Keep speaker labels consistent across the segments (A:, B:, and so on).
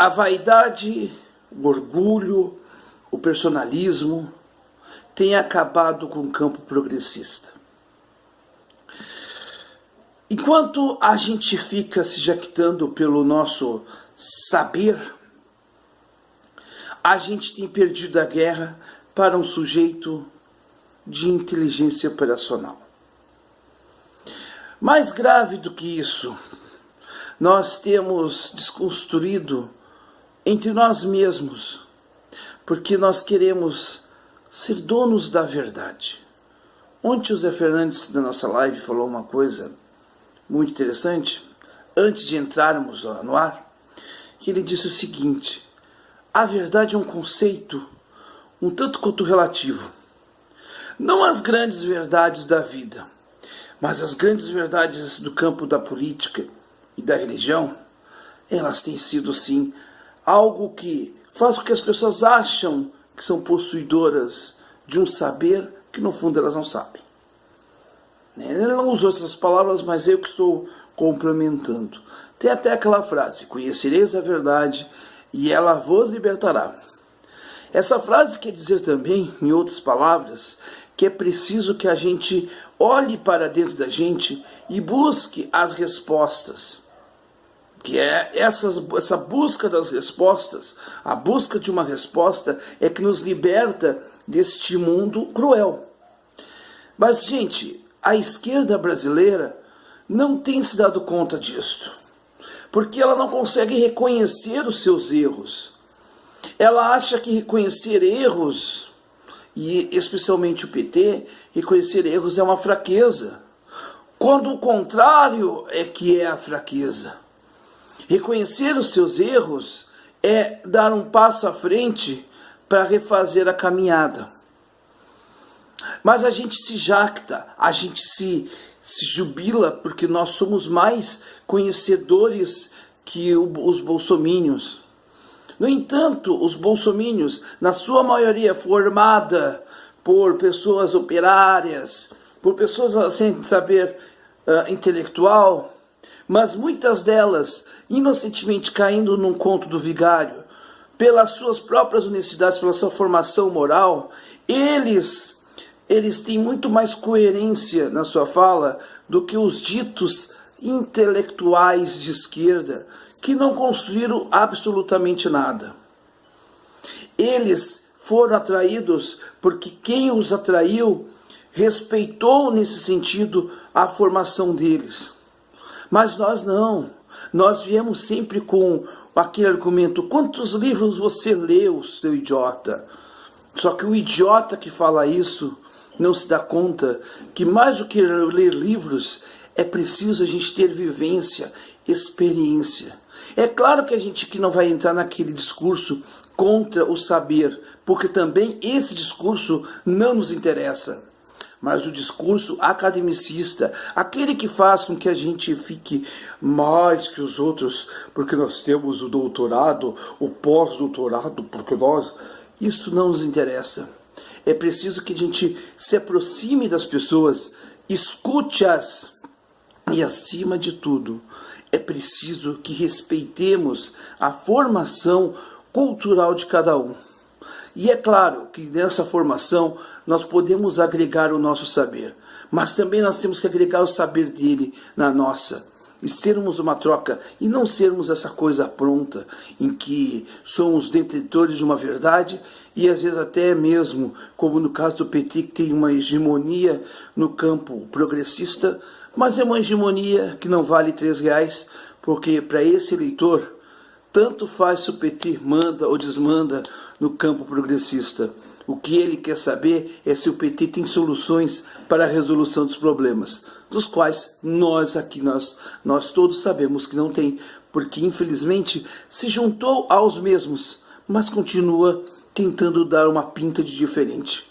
A: A vaidade, o orgulho, o personalismo tem acabado com o campo progressista. Enquanto a gente fica se jactando pelo nosso saber, a gente tem perdido a guerra para um sujeito de inteligência operacional. Mais grave do que isso, nós temos desconstruído entre nós mesmos, porque nós queremos ser donos da verdade. Ontem o Zé Fernandes, da nossa live, falou uma coisa muito interessante, antes de entrarmos no ar, que ele disse o seguinte: a verdade é um conceito um tanto quanto relativo. Não as grandes verdades da vida, mas as grandes verdades do campo da política e da religião, elas têm sido, sim, algo que faz com que as pessoas acham que são possuidoras de um saber que, no fundo, elas não sabem. Ele não usou essas palavras, mas eu que estou complementando. Tem até aquela frase: conhecereis a verdade e ela vos libertará. Essa frase quer dizer também, em outras palavras, que é preciso que a gente olhe para dentro da gente e busque as respostas. Que é essa busca das respostas, a busca de uma resposta é que nos liberta deste mundo cruel. Mas, gente, a esquerda brasileira não tem se dado conta disso, porque ela não consegue reconhecer os seus erros. Ela acha que reconhecer erros, e especialmente o PT, reconhecer erros é uma fraqueza, quando o contrário é que é a fraqueza. Reconhecer os seus erros é dar um passo à frente para refazer a caminhada. Mas a gente se jacta, a gente se jubila porque nós somos mais conhecedores que os bolsomínios. No entanto, os bolsomínios, na sua maioria formada por pessoas operárias, por pessoas sem saber intelectual, mas muitas delas inocentemente caindo num conto do vigário, pelas suas próprias honestidades, pela sua formação moral, eles têm muito mais coerência na sua fala do que os ditos intelectuais de esquerda, que não construíram absolutamente nada. Eles foram atraídos porque quem os atraiu respeitou nesse sentido a formação deles. Mas nós não. Nós viemos sempre com aquele argumento: quantos livros você leu, seu idiota? Só que o idiota que fala isso não se dá conta que mais do que ler livros, é preciso a gente ter vivência, experiência. É claro que a gente aqui não vai entrar naquele discurso contra o saber, porque também esse discurso não nos interessa. Mas o discurso academicista, aquele que faz com que a gente fique mais que os outros, porque nós temos o doutorado, o pós-doutorado, porque nós... Isso não nos interessa. É preciso que a gente se aproxime das pessoas, escute-as e, acima de tudo, é preciso que respeitemos a formação cultural de cada um. E é claro que nessa formação nós podemos agregar o nosso saber, mas também nós temos que agregar o saber dele na nossa, e sermos uma troca, e não sermos essa coisa pronta, em que somos detentores de uma verdade, e às vezes até mesmo, como no caso do PT, que tem uma hegemonia no campo progressista, mas é uma hegemonia que não vale R$3, porque para esse eleitor, tanto faz se o PT manda ou desmanda no campo progressista. O que ele quer saber é se o PT tem soluções para a resolução dos problemas, dos quais nós aqui, nós todos sabemos que não tem, porque infelizmente se juntou aos mesmos, mas continua tentando dar uma pinta de diferente.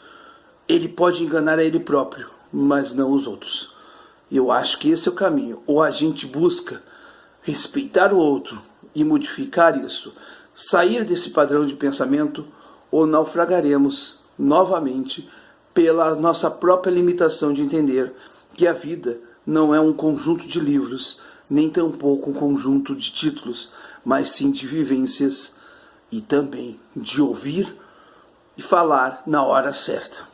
A: Ele pode enganar a ele próprio, mas não os outros. Eu acho que esse é o caminho. Ou a gente busca respeitar o outro e modificar isso, sair desse padrão de pensamento, ou naufragaremos novamente pela nossa própria limitação de entender que a vida não é um conjunto de livros, nem tampouco um conjunto de títulos, mas sim de vivências e também de ouvir e falar na hora certa.